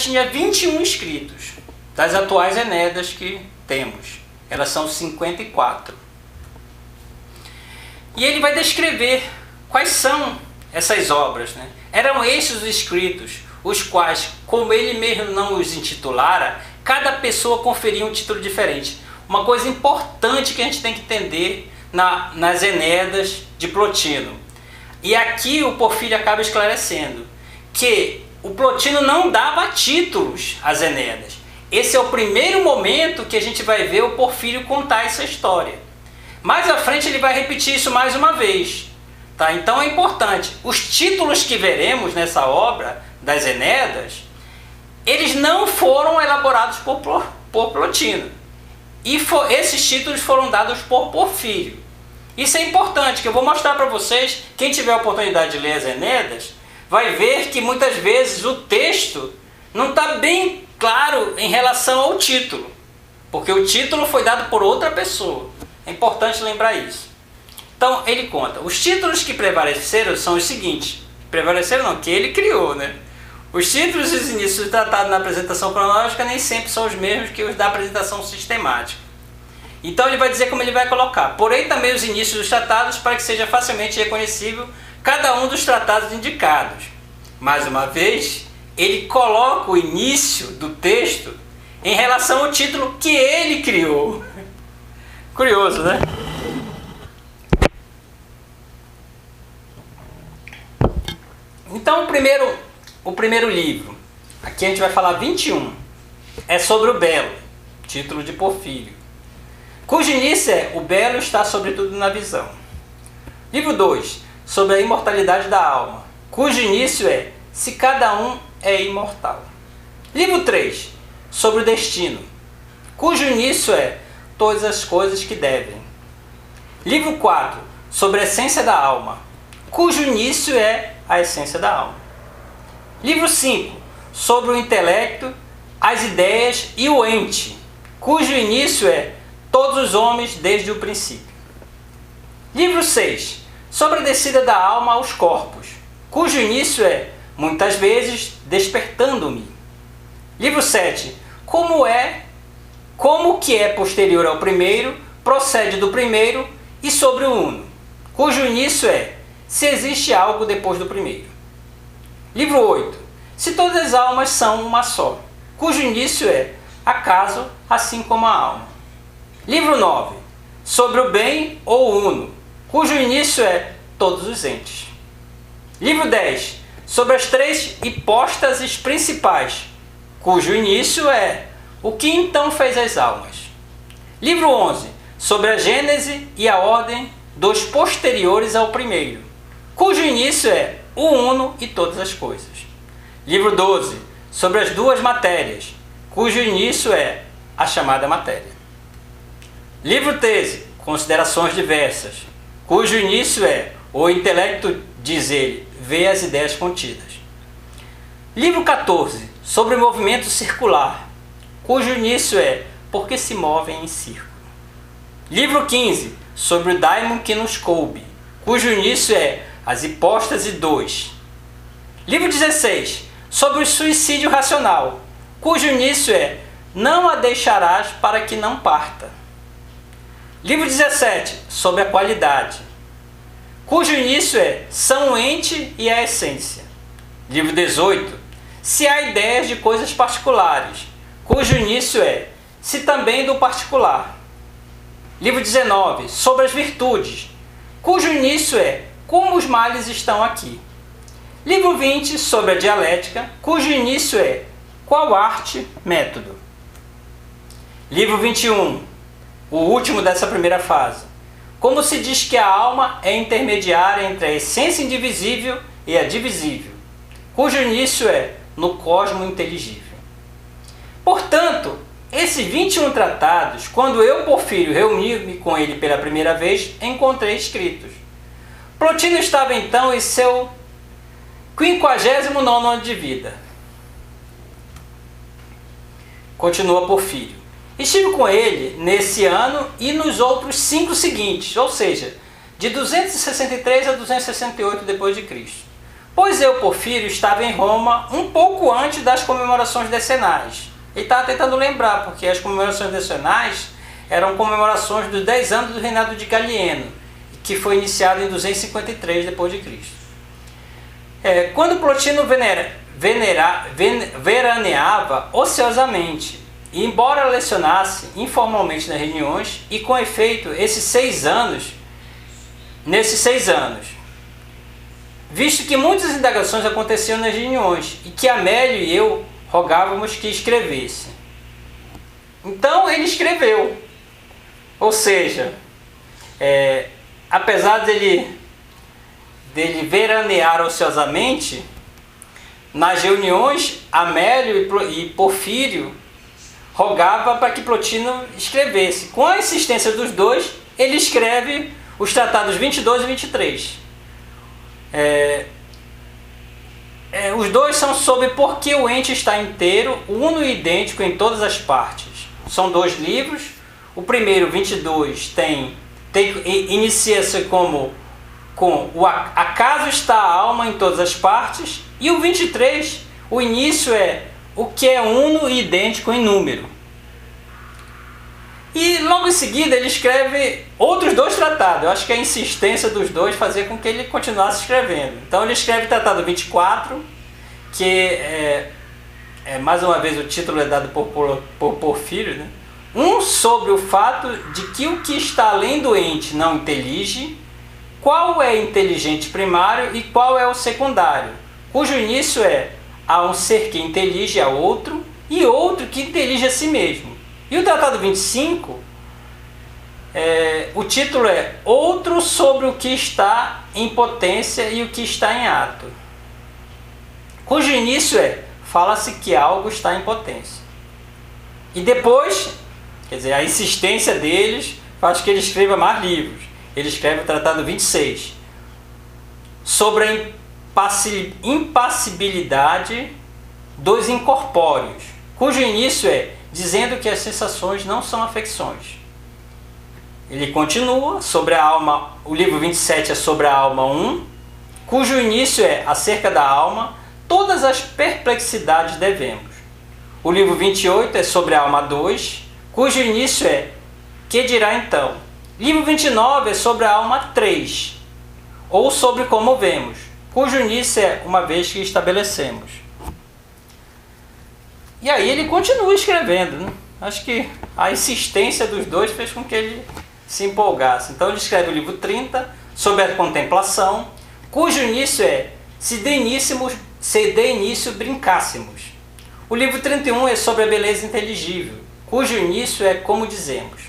tinha 21 escritos, das atuais Enéidas que temos. Elas são 54. E ele vai descrever quais são essas obras, né? Eram estes os escritos, os quais, como ele mesmo não os intitulara, cada pessoa conferia um título diferente. Uma coisa importante que a gente tem que entender nas Enéidas de Plotino. E aqui o Porfírio acaba esclarecendo que o Plotino não dava títulos às Enéidas. Esse é o primeiro momento que a gente vai ver o Porfírio contar essa história. Mais à frente ele vai repetir isso mais uma vez. Tá? Então é importante. Os títulos que veremos nessa obra das Enéidas, eles não foram elaborados por Plotino. E esses títulos foram dados por Porfírio. Isso é importante, que eu vou mostrar para vocês. Quem tiver a oportunidade de ler as Enéidas, vai ver que muitas vezes o texto não está bem claro em relação ao título. Porque o título foi dado por outra pessoa. É importante lembrar isso. Então ele conta, os títulos que prevaleceram são os seguintes. Prevaleceram não, que ele criou, né? Os títulos e os inícios do tratado na apresentação cronológica nem sempre são os mesmos que os da apresentação sistemática. Então ele vai dizer como ele vai colocar. Porém também os inícios dos tratados para que seja facilmente reconhecível cada um dos tratados indicados. Mais uma vez, ele coloca o início do texto em relação ao título que ele criou. Curioso, né? Então o primeiro livro, aqui a gente vai falar 21, é sobre o Belo, título de Porfírio, cujo início é: o Belo está sobretudo na visão. Livro 2, sobre a imortalidade da alma, cujo início é: se cada um é imortal. Livro 3, sobre o destino, cujo início é: todas as coisas que devem. Livro 4, sobre a essência da alma, cujo início é a essência da alma. Livro 5, sobre o intelecto, as ideias e o ente, cujo início é: todos os homens desde o princípio. Livro 6, sobre a descida da alma aos corpos, cujo início é: muitas vezes despertando-me. Livro 7, como que é posterior ao primeiro, procede do primeiro e sobre o uno, cujo início é: se existe algo depois do primeiro. Livro 8, se todas as almas são uma só, cujo início é: acaso, assim como a alma. Livro 9, sobre o bem ou uno, cujo início é: todos os entes. Livro 10, sobre as três hipóstases principais, cujo início é: o que então fez as almas. Livro 11, sobre a gênese e a ordem dos posteriores ao primeiro, cujo início é: o uno e todas as coisas. Livro 12, sobre as duas matérias, cujo início é: a chamada matéria. Livro 13, considerações diversas, cujo início é: o intelecto, diz ele, vê as ideias contidas. Livro 14, sobre o movimento circular, cujo início é: porque se movem em círculo. Livro 15, sobre o daimon que nos coube, cujo início é: as hipóstase 2. Livro 16, sobre o suicídio racional, cujo início é: não a deixarás para que não parta. Livro 17, sobre a qualidade, cujo início é: são o ente e a essência. Livro 18, se há ideias de coisas particulares, cujo início é: se também do particular. Livro 19, sobre as virtudes, cujo início é: como os males estão aqui. Livro 20, sobre a dialética, cujo início é: qual arte, método. Livro 21, o último dessa primeira fase, como se diz que a alma é intermediária entre a essência indivisível e a divisível, cujo início é: no cosmo inteligível. Portanto, esses 21 tratados, quando eu, Porfírio, reuni-me com ele pela primeira vez, encontrei escritos. Plotino estava então em seu 59º ano de vida. Continua Porfírio. Estive com ele nesse ano e nos outros 5 seguintes, ou seja, de 263 a 268 depois de Cristo. Pois eu, Porfírio, estava em Roma um pouco antes das comemorações decenais. Ele estava tentando lembrar, porque as comemorações decenais eram comemorações dos 10 anos do reinado de Galieno, que foi iniciado em 253 d.C. Quando Plotino veraneava ociosamente, e embora lecionasse informalmente nas reuniões, e com efeito, nesses 6 anos, visto que muitas indagações aconteciam nas reuniões, e que Amélio e eu rogávamos que escrevesse. Então ele escreveu. Ou seja, apesar dele veranear ociosamente, nas reuniões, Amélio e Porfírio rogava para que Plotino escrevesse. Com a insistência dos dois, ele escreve os tratados 22 e 23. Os dois são sobre por que o ente está inteiro, uno e idêntico em todas as partes. São 2 livros. O primeiro, 22, inicia-se com o acaso está a alma em todas as partes. E o 23, o início é o que é uno e idêntico em número. E logo em seguida ele escreve outros 2 tratados. Eu acho que a insistência dos dois fazia com que ele continuasse escrevendo. Então ele escreve o tratado 24, que mais uma vez o título é dado por Porfírio, né? Sobre o fato de que o que está além do ente não intelige, qual é inteligente primário e qual é o secundário, cujo início há um ser que intelige a outro e outro que intelige a si mesmo. E o tratado 25, o título é Outro sobre o que está em potência e o que está em ato, cujo início fala-se que algo está em potência. E depois, quer dizer, a insistência deles faz que ele escreva mais livros. Ele escreve o tratado 26, sobre a impassibilidade dos incorpóreos, cujo início dizendo que as sensações não são afecções. Ele continua sobre a alma. O livro 27 é sobre a alma 1, cujo início acerca da alma, todas as perplexidades devemos. O livro 28 é sobre a alma 2, cujo início que dirá então. Livro 29 é sobre a alma 3, ou sobre como vemos, cujo início uma vez que estabelecemos. E aí ele continua escrevendo, né? Acho que a insistência dos dois fez com que ele se empolgasse. Então ele escreve o livro 30 sobre a contemplação, cujo início se de início brincássemos. O livro 31 é sobre a beleza inteligível, cujo início como dizemos.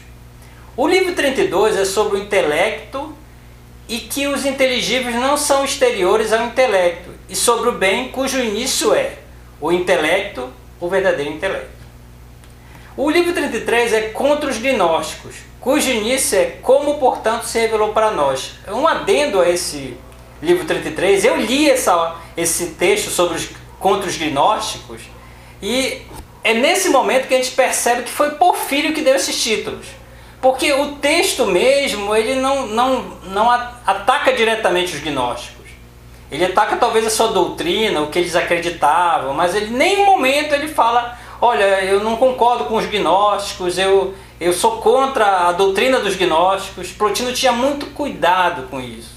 O livro 32 é sobre o intelecto e que os inteligíveis não são exteriores ao intelecto, e sobre o bem, cujo início o intelecto, o verdadeiro intelecto. O livro 33 é contra os gnósticos, cujo início como, portanto, se revelou para nós. Um adendo a esse livro 33, eu li esse texto contra os gnósticos, e é nesse momento que a gente percebe que foi Porfírio que deu esses títulos. Porque o texto mesmo, ele não ataca diretamente os gnósticos. Ele ataca talvez a sua doutrina, o que eles acreditavam, mas em nenhum momento ele fala, olha, eu não concordo com os gnósticos, eu sou contra a doutrina dos gnósticos. Plotino tinha muito cuidado com isso.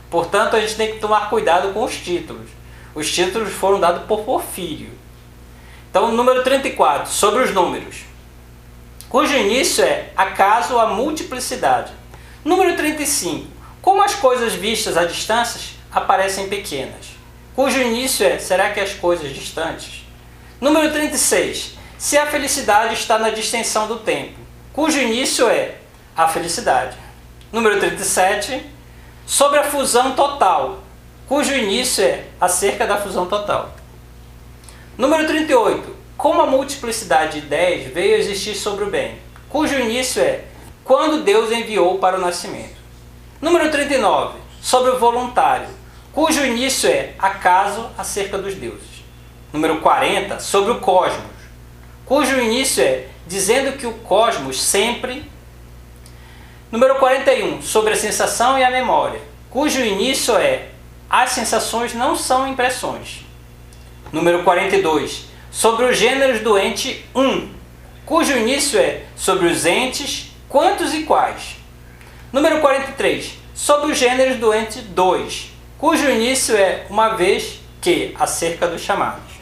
Portanto, a gente tem que tomar cuidado com os títulos. Os títulos foram dados por Porfírio. Então, número 34, sobre os números, cujo início acaso a multiplicidade. Número 35, como as coisas vistas a distâncias aparecem pequenas, cujo início será que as coisas distantes. Número 36, se a felicidade está na distensão do tempo, cujo início a felicidade. Número 37, sobre a fusão total, cujo início acerca da fusão total. Número 38, como a multiplicidade de ideias veio a existir sobre o bem, cujo início quando Deus enviou para o nascimento. Número 39, sobre o voluntário, cujo início acaso acerca dos deuses. Número 40, sobre o cosmos, cujo início dizendo que o cosmos sempre. Número 41, sobre a sensação e a memória, cujo início as sensações não são impressões. Número 42. Sobre os gêneros do ente 1, cujo início é sobre os entes, quantos e quais. Número 43. Sobre os gêneros do ente 2, cujo início é uma vez que, acerca dos chamados.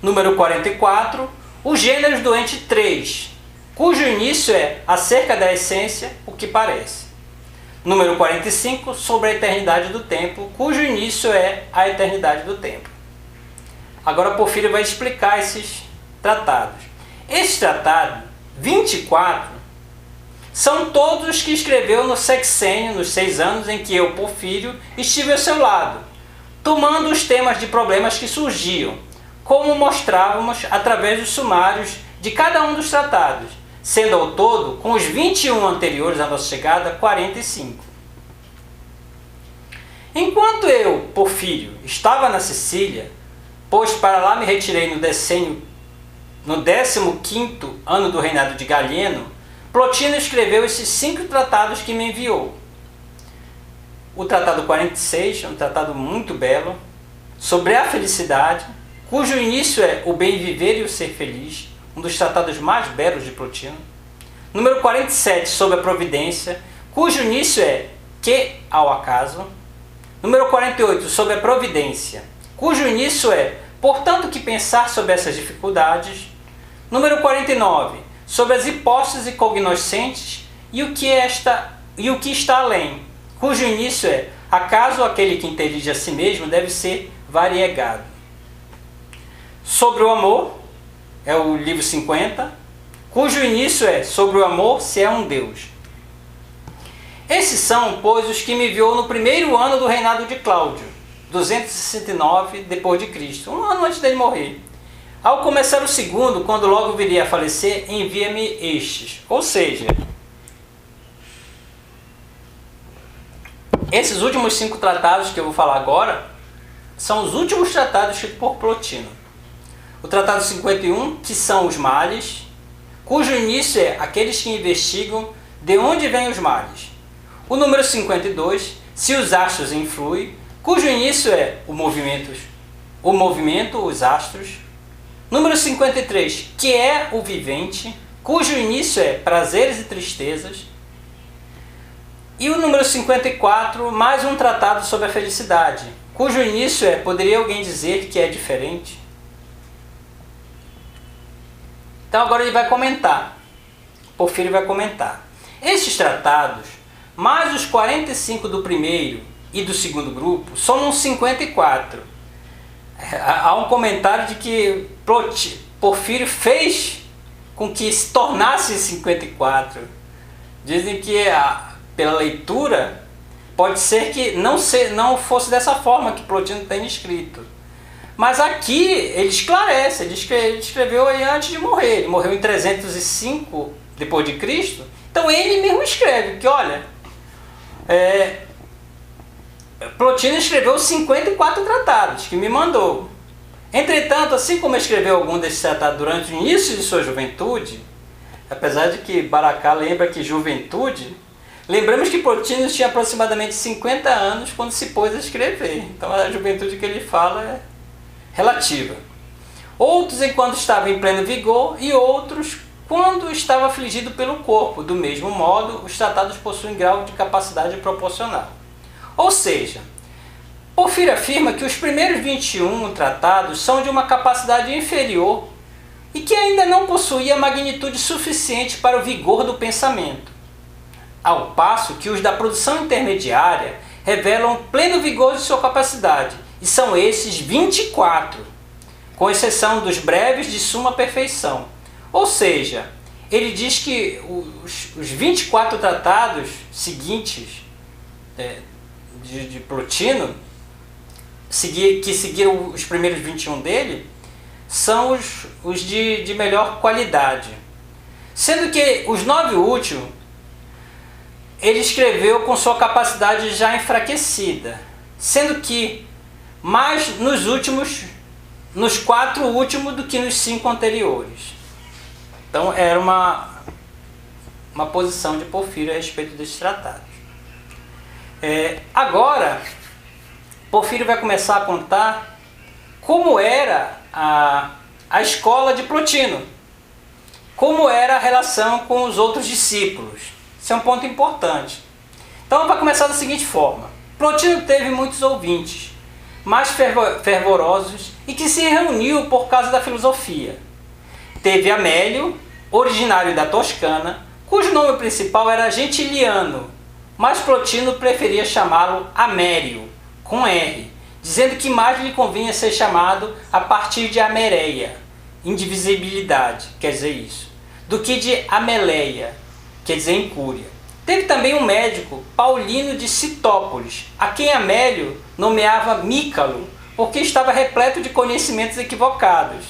Número 44. Os gêneros do ente 3, cujo início é acerca da essência, o que parece. Número 45. Sobre a eternidade do tempo, cujo início é a eternidade do tempo. Agora Porfírio vai explicar esses tratados. Esses tratados, 24, são todos os que escreveu no sexênio, nos 6 anos em que eu, Porfírio, estive ao seu lado, tomando os temas de problemas que surgiam, como mostrávamos através dos sumários de cada um dos tratados, sendo ao todo, com os 21 anteriores à nossa chegada, 45. Enquanto eu, Porfírio, estava na Sicília, pois para lá me retirei no 15º ano do reinado de Galeno, Plotino escreveu esses 5 tratados que me enviou. O tratado 46, um tratado muito belo, sobre a felicidade, cujo início é o bem viver e o ser feliz, um dos tratados mais belos de Plotino. Número 47, sobre a providência, cujo início é que ao acaso. Número 48, sobre a providência, cujo início é portanto que pensar sobre essas dificuldades. Número 49, sobre as hipóteses cognoscentes e o que está além, cujo início é acaso aquele que intelige a si mesmo deve ser variegado. Sobre o amor, é o livro 50, cujo início é sobre o amor se é um Deus. Esses são, pois, os que me enviou no primeiro ano do reinado de Cláudio, 269 depois de Cristo, um ano antes dele morrer. Ao começar o segundo, quando logo viria a falecer, envia-me estes. Ou seja, esses últimos 5 tratados que eu vou falar agora são os últimos tratados escritos por Plotino. O tratado 51, que são os males, cujo início é aqueles que investigam de onde vêm os males. O número 52, se os astros influem, cujo início é o movimento, os astros. Número 53, que é o vivente, cujo início é prazeres e tristezas. E o número 54, mais um tratado sobre a felicidade, cujo início é, poderia alguém dizer que é diferente? Então agora ele vai comentar, Porfírio vai comentar. Estes tratados, mais os 45 do primeiro e do segundo grupo, somam 54. Há um comentário de que Porfírio fez com que se tornasse 54. Dizem que pela leitura pode ser que não fosse dessa forma que Plotino tem escrito. Mas aqui ele esclarece, ele escreveu aí antes de morrer. Ele morreu em 305 depois de Cristo. Então ele mesmo escreve que, olha, Plotino escreveu 54 tratados que me mandou. Entretanto, assim como escreveu algum desses tratados durante o início de sua juventude, apesar de que Baracá lembra que juventude, lembramos que Plotino tinha aproximadamente 50 anos quando se pôs a escrever. Então a juventude que ele fala é relativa. Outros enquanto estava em pleno vigor e outros quando estava afligido pelo corpo. Do mesmo modo, os tratados possuem grau de capacidade proporcional. Ou seja, Porfírio afirma que os primeiros 21 tratados são de uma capacidade inferior e que ainda não possuía magnitude suficiente para o vigor do pensamento, ao passo que os da produção intermediária revelam pleno vigor de sua capacidade, e são esses 24, com exceção dos breves de suma perfeição. Ou seja, ele diz que os 24 tratados seguintes de Plotino, que seguiram os primeiros 21 dele, são os de melhor qualidade. Sendo que os 9 últimos, ele escreveu com sua capacidade já enfraquecida. Sendo que mais nos 4 últimos do que nos 5 anteriores. Então era uma posição de Porfírio a respeito desses tratados. Agora, Porfírio vai começar a contar como era a escola de Plotino, como era a relação com os outros discípulos. Isso é um ponto importante. Então vai começar da seguinte forma. Plotino teve muitos ouvintes, mais fervorosos, e que se reuniu por causa da filosofia. Teve Amélio, originário da Toscana, cujo nome principal era Gentiliano, mas Plotino preferia chamá-lo Amério, com R, dizendo que mais lhe convinha ser chamado a partir de Amereia, indivisibilidade, quer dizer isso, do que de Ameleia, quer dizer incúria. Teve também um médico, Paulino de Citópolis, a quem Amélio nomeava Mícalo, porque estava repleto de conhecimentos equivocados.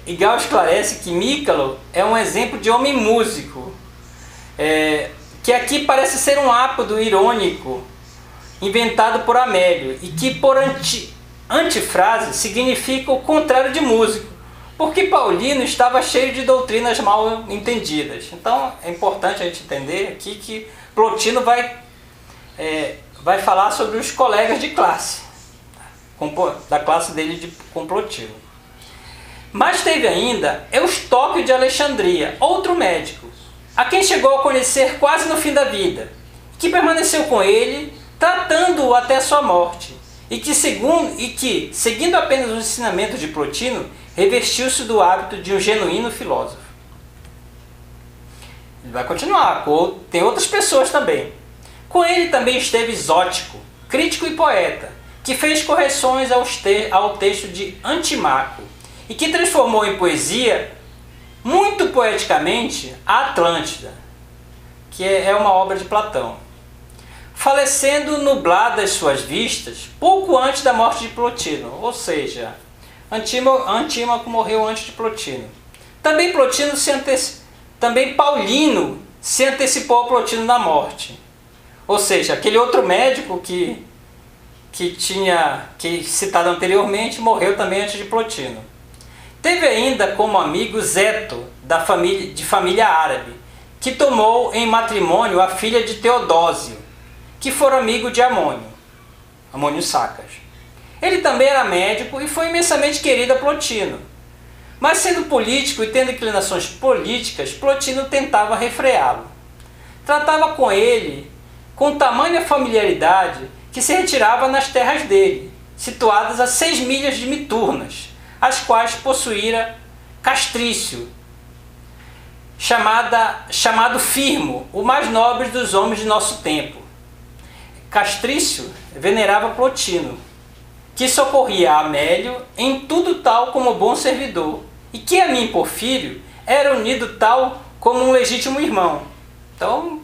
Igal esclarece que Mícalo é um exemplo de homem músico, que aqui parece ser um ápodo irônico inventado por Amélio, e que por antifrase significa o contrário de músico, porque Paulino estava cheio de doutrinas mal entendidas. Então é importante a gente entender aqui que Plotino vai falar sobre os colegas de classe, da classe dele com Plotino. Mas teve ainda Eustóquio de Alexandria, outro médico, a quem chegou a conhecer quase no fim da vida, que permaneceu com ele, tratando-o até a sua morte, e que, seguindo apenas os ensinamentos de Plotino, revestiu-se do hábito de um genuíno filósofo. Ele vai continuar, tem outras pessoas também. Com ele também esteve Zótico, crítico e poeta, que fez correções ao texto de Antimaco, e que transformou em poesia, muito poeticamente, a Atlântida, que é uma obra de Platão, falecendo nubladas suas vistas pouco antes da morte de Plotino, ou seja, Antímaco morreu antes de Plotino. Também Paulino se antecipou a Plotino na morte, ou seja, aquele outro médico que citado anteriormente morreu também antes de Plotino. Teve ainda como amigo Zeto, de família árabe, que tomou em matrimônio a filha de Teodósio, que fora amigo de Amônio Sacas. Ele também era médico e foi imensamente querido a Plotino. Mas sendo político e tendo inclinações políticas, Plotino tentava refreá-lo. Tratava com ele com tamanha familiaridade que se retirava nas terras dele, situadas a 6 milhas de Miturnas, as quais possuíra Castrício, chamado Firmo, o mais nobre dos homens de nosso tempo. Castrício venerava Plotino, que socorria a Amélio em tudo tal como bom servidor, e que a mim, Porfírio, era unido tal como um legítimo irmão. Então,